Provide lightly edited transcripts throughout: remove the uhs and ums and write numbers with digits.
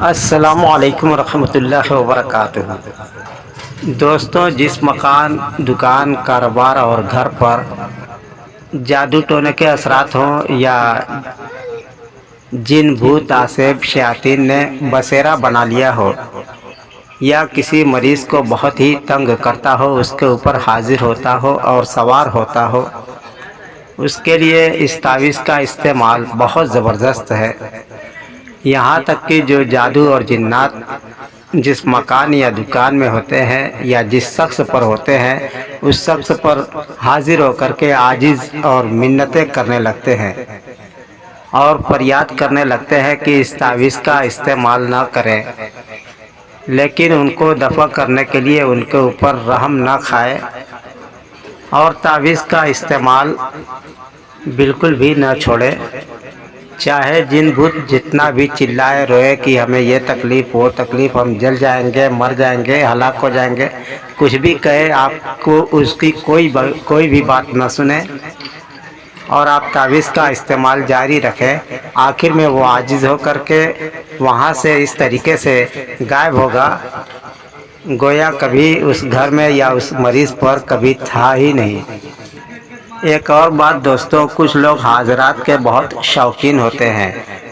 السلام علیکم ورحمۃ اللہ وبرکاتہ۔ دوستوں، جس مکان، دکان، کاروبار اور گھر پر جادو ٹونے کے اثرات ہوں یا جن بھوت آسیب شیاطین نے بسیرا بنا لیا ہو یا کسی مریض کو بہت ہی تنگ کرتا ہو، اس کے اوپر حاضر ہوتا ہو اور سوار ہوتا ہو، اس کے لیے اس تعویذ کا استعمال بہت زبردست ہے۔ یہاں تک کہ جو جادو اور جنات جس مکان یا دکان میں ہوتے ہیں یا جس شخص پر ہوتے ہیں، اس شخص پر حاضر ہو کر کے عاجز اور منتیں کرنے لگتے ہیں اور فریاد کرنے لگتے ہیں کہ اس تعویذ کا استعمال نہ کریں، لیکن ان کو دفع کرنے کے لیے ان کے اوپر رحم نہ کھائے اور تعویذ کا استعمال بالکل بھی نہ چھوڑے، چاہے جن بھوت جتنا بھی چلائے روئے کہ ہمیں یہ تکلیف وہ تکلیف، ہم جل جائیں گے، مر جائیں گے، ہلاک ہو جائیں گے، کچھ بھی کہے، آپ کو اس کی کوئی بھی بات نہ سنیں اور آپ تعویذ کا استعمال جاری رکھیں۔ آخر میں وہ عاجز ہو کر کے وہاں سے اس طریقے سے غائب ہوگا گویا کبھی اس گھر میں یا اس مریض پر کبھی تھا ہی نہیں۔ ایک اور بات دوستوں، کچھ لوگ حاضرات کے بہت شوقین ہوتے ہیں۔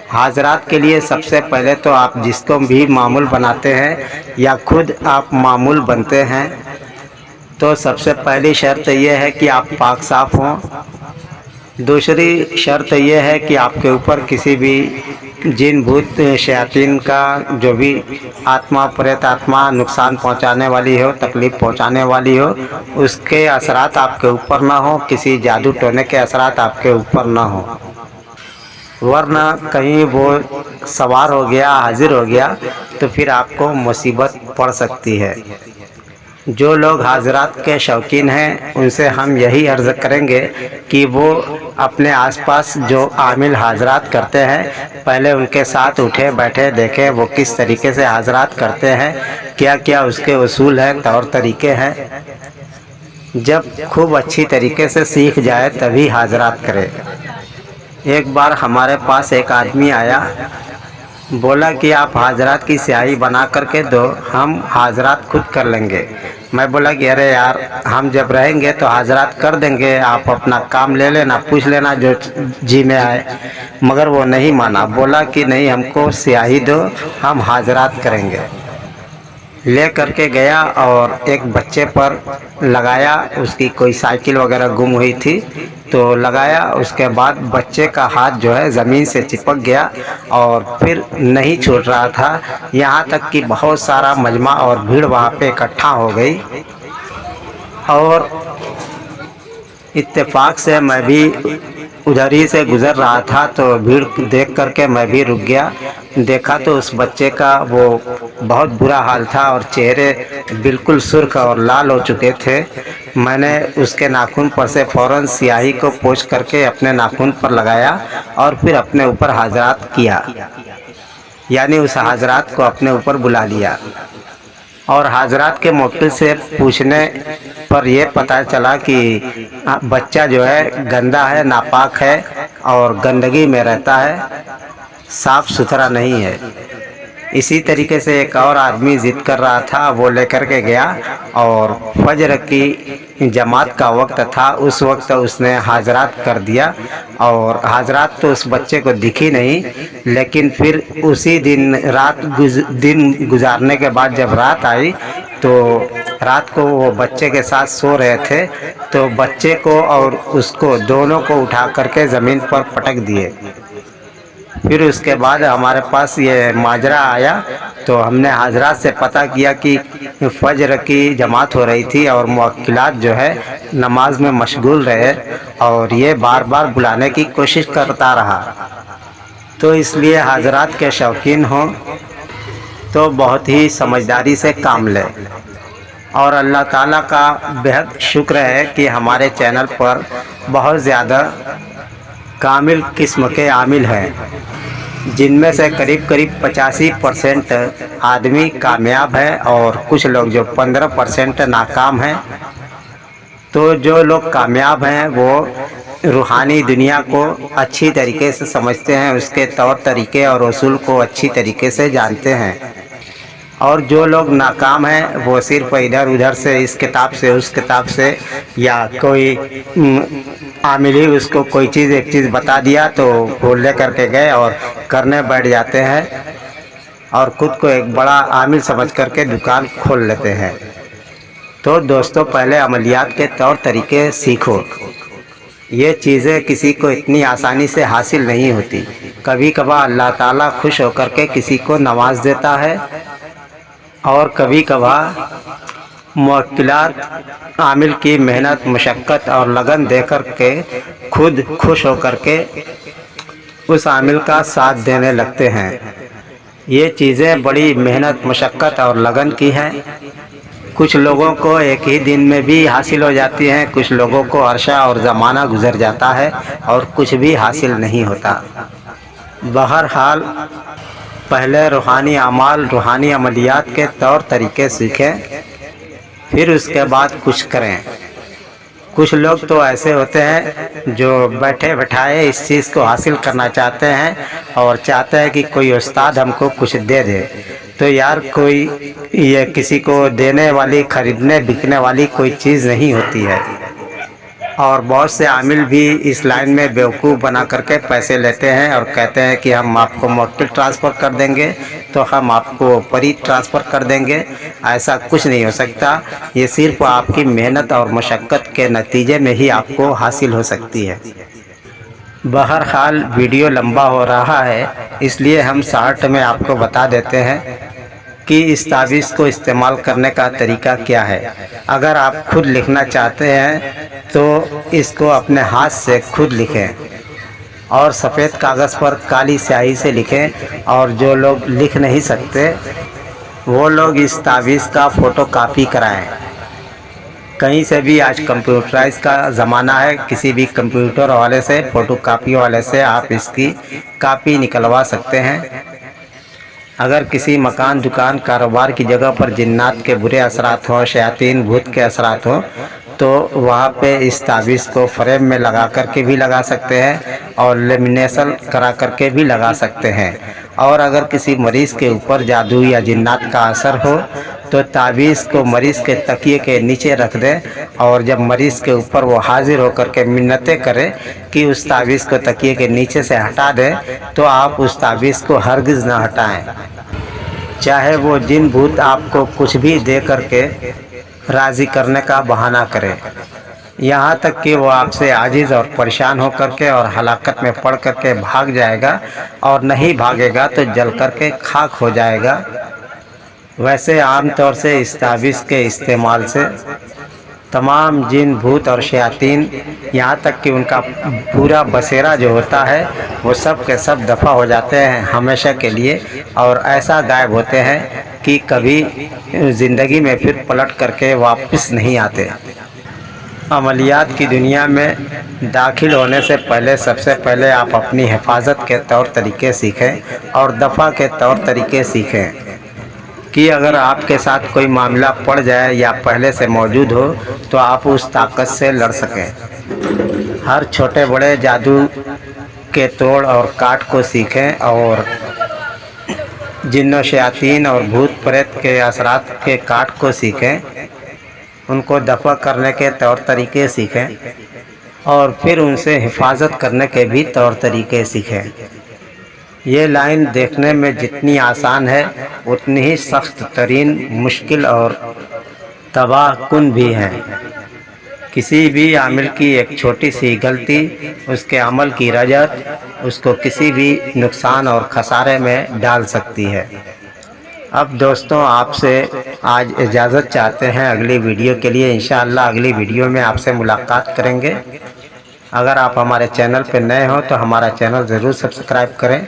حاضرات کے لیے سب سے پہلے تو آپ جس کو بھی معمول بناتے ہیں یا خود آپ معمول بنتے ہیں، تو سب سے پہلی شرط یہ ہے کہ آپ پاک صاف ہوں۔ دوسری شرط یہ ہے کہ آپ کے اوپر کسی بھی جن بھوت شیاطین کا جو بھی آتما، پریت آتما نقصان پہنچانے والی ہو، تکلیف پہنچانے والی ہو، اس کے اثرات آپ کے اوپر نہ ہوں، کسی جادو ٹونے کے اثرات آپ کے اوپر نہ ہوں، ورنہ کہیں وہ سوار ہو گیا، حاضر ہو گیا تو پھر آپ کو مصیبت پڑ سکتی ہے۔ جو لوگ حاضرات کے شوقین ہیں ان سے ہم یہی عرض کریں گے کہ وہ اپنے آس پاس جو عامل حاضرات کرتے ہیں، پہلے ان کے ساتھ اٹھے بیٹھے دیکھیں وہ کس طریقے سے حاضرات کرتے ہیں، کیا کیا اس کے اصول ہیں، طور طریقے ہیں۔ جب خوب اچھی طریقے سے سیکھ جائے تبھی حاضرات کرے۔ ایک بار ہمارے پاس ایک آدمی آیا، بولا کہ آپ حاضرات کی سیاہی بنا کر کے دو، ہم حاضرات خود کر لیں گے۔ میں بولا کہ ارے یار، ہم جب رہیں گے تو حاضرات کر دیں گے، آپ اپنا کام لے لینا، پوچھ لینا جو جی میں آئے۔ مگر وہ نہیں مانا، بولا کہ نہیں، ہم کو سیاہی دو، ہم حاضرات کریں گے۔ لے کر کے گیا اور ایک بچے پر لگایا، اس کی کوئی سائیکل وغیرہ گم ہوئی تھی تو لگایا، اس کے بعد بچے کا ہاتھ جو ہے زمین سے چپک گیا اور پھر نہیں چھوٹ رہا تھا، یہاں تک کہ بہت سارا مجمع اور بھیڑ وہاں پہ اکٹھا ہو گئی اور اتفاق سے میں بھی ادھر ہی سے گزر رہا تھا تو بھیڑ دیکھ کر کے میں بھی رک گیا۔ دیکھا تو اس بچے کا وہ بہت برا حال تھا اور چہرے بالکل سرخ اور لال ہو چکے تھے۔ میں نے اس کے ناخن پر سے فوراً سیاہی کو پوچھ کر کے اپنے ناخن پر لگایا اور پھر اپنے اوپر حاضرات کیا، یعنی اس حاضرات کو اپنے اوپر بلا لیا، اور حاضرات کے موقع سے پوچھنے پر یہ پتہ چلا کہ بچہ جو ہے گندا ہے، ناپاک ہے اور گندگی میں رہتا ہے، صاف ستھرا نہیں ہے۔ اسی طریقے سے ایک اور آدمی ضد کر رہا تھا، وہ لے کر کے گیا اور فجر کی جماعت کا وقت تھا، اس وقت اس نے حاضرات کر دیا اور حاضرات تو اس بچے کو دکھی نہیں، لیکن پھر اسی دن دن گزارنے کے بعد جب رات آئی تو رات کو وہ بچے کے ساتھ سو رہے تھے تو بچے کو اور اس کو دونوں کو اٹھا کر کے زمین پر پٹک دیے۔ پھر اس کے بعد ہمارے پاس یہ ماجرا آیا تو ہم نے حضرات سے پتہ کیا کہ فجر کی جماعت ہو رہی تھی اور موکلات جو ہے نماز میں مشغول رہے اور یہ بار بار بلانے کی کوشش کرتا رہا۔ تو اس لیے حضرات کے شوقین ہوں تو بہت ہی سمجھداری سے کام لیں، اور اللہ تعالیٰ کا بہت شکر ہے کہ ہمارے چینل پر بہت زیادہ کامل قسم کے عامل ہیں، جن میں سے قریب 85% آدمی کامیاب ہیں اور کچھ لوگ جو 15% ناکام ہیں۔ تو جو لوگ کامیاب ہیں وہ रूहानी दुनिया को अच्छी तरीके से समझते हैं, उसके तौर तरीके और उसूल को अच्छी तरीके से जानते हैं। और जो लोग नाकाम हैं वो सिर्फ इधर उधर से इस किताब से उस किताब से या कोई आमिली उसको कोई चीज़ एक चीज़ बता दिया तो वो ले करके गए और करने बैठ जाते हैं और ख़ुद को एक बड़ा आमिल समझ करके दुकान खोल लेते हैं। तो दोस्तों, पहले अमलियात के तौर तरीके सीखो। ये चीज़ें किसी को इतनी आसानी से हासिल नहीं होती। कभी कभार अल्लाह ताला खुश होकर के किसी को नवाज देता है और कभी कभार मुवक्किलात आमिल की मेहनत मशक्क़त और लगन देकर के खुद खुश होकर के उस आमिल का साथ देने लगते हैं। ये चीज़ें बड़ी मेहनत मशक्क़त और लगन की हैं। कुछ लोगों को एक ही दिन में भी हासिल हो जाती हैं, कुछ लोगों को अरसा और ज़माना गुज़र जाता है और कुछ भी हासिल नहीं होता। बहरहाल पहले रूहानी अमाल रूहानी अमलियात के तौर तरीके सीखें, फिर उसके बाद कुछ करें। कुछ लोग तो ऐसे होते हैं जो बैठे बैठाए इस चीज़ को हासिल करना चाहते हैं और चाहते हैं कि कोई उस्ताद हमको कुछ दे दे। तो यार, कोई ये किसी को देने वाली खरीदने बिकने वाली कोई चीज़ नहीं होती है। और बहुत से आमिल भी इस लाइन में बेवकूफ़ बना करके पैसे लेते हैं और कहते हैं कि हम आपको मुवक्किल ट्रांसफ़र कर देंगे तो हम आपको परीद ट्रांसफ़र कर देंगे। ऐसा कुछ नहीं हो सकता। ये सिर्फ आपकी मेहनत और मशक्क़त के नतीजे में ही आपको हासिल हो सकती है। बहरहाल वीडियो लंबा हो रहा है, इसलिए हम शॉर्ट में आपको बता देते हैं कि इस तावीज़ को इस्तेमाल करने का तरीका क्या है। अगर आप खुद लिखना चाहते हैं तो इसको अपने हाथ से खुद लिखें और सफ़ेद कागज़ पर काली स्याही से लिखें। और जो लोग लिख नहीं सकते वो लोग इस तावीज़ का फ़ोटो कापी कराएँ। कहीं से भी आज कंप्यूटराइज का ज़माना है, किसी भी कंप्यूटर वाले से फ़ोटो कापी वाले से आप इसकी कापी निकलवा सकते हैं। अगर किसी मकान दुकान कारोबार की जगह पर जिन्नात के बुरे असरात हों, शयातीन भूत के असरात हों, तो वहाँ पे इस तावीज़ को फ्रेम में लगा करके भी लगा सकते हैं और लेमिनेशन करा करके भी लगा सकते हैं। और अगर किसी मरीज़ के ऊपर जादू या जिन्नात का असर हो तो तावीज़ को मरीज़ के तकिए के नीचे रख दें और जब मरीज़ के ऊपर वो हाजिर होकर के मिन्नतें करे कि उस तावीज़ को तकिए के नीचे से हटा दें, तो आप उस तावीज़ को हरगिज़ ना हटाएं। चाहे वो जिन भूत आपको कुछ भी दे करके राज़ी करने का बहाना करे, यहाँ तक कि वो आपसे आजिज़ और परेशान हो करके और हलाकत में पड़ करके भाग जाएगा और नहीं भागेगा तो जल करके खाक हो जाएगा। वैसे आम तौर से इस तावीज़ के इस्तेमाल से तमाम जिन भूत और शयातीन, यहाँ तक कि उनका पूरा बसेरा जो होता है वो सब के सब दफ़ा हो जाते हैं हमेशा के लिए और ऐसा गायब होते हैं कि कभी ज़िंदगी में फिर पलट करके वापस नहीं आते। अमलियात की दुनिया में दाखिल होने से पहले सबसे पहले आप अपनी हिफाजत के तौर तरीके सीखें और दफ़ा के तौर तरीके सीखें कि अगर आपके साथ कोई मामला पड़ जाए या पहले से मौजूद हो तो आप उस ताकत से लड़ सकें। हर छोटे बड़े जादू के तोड़ और काट को सीखें और जिन्नो शयातीन और भूत प्रेत के असरात के काट को सीखें, उनको दफ़ा करने के तौर तरीके सीखें और फिर उनसे हिफाजत करने के भी तौर तरीके सीखें। ये लाइन देखने में जितनी आसान है उतनी ही सख्त तरीन, मुश्किल और तबाह कुन भी है। किसी भी आमिल की एक छोटी सी गलती उसके अमल की रजत उसको किसी भी नुकसान और खसारे में डाल सकती है। अब दोस्तों, आपसे आज इजाज़त चाहते हैं अगली वीडियो के लिए। इंशाअल्लाह अगली वीडियो में आपसे मुलाकात करेंगे। अगर आप हमारे चैनल पर नए हो तो हमारा चैनल ज़रूर सब्सक्राइब करें।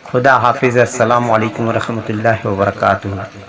खुदा हाफिज़। अस्सलामु अलैकुम रहमतुल्लाहि व बरकातुहू।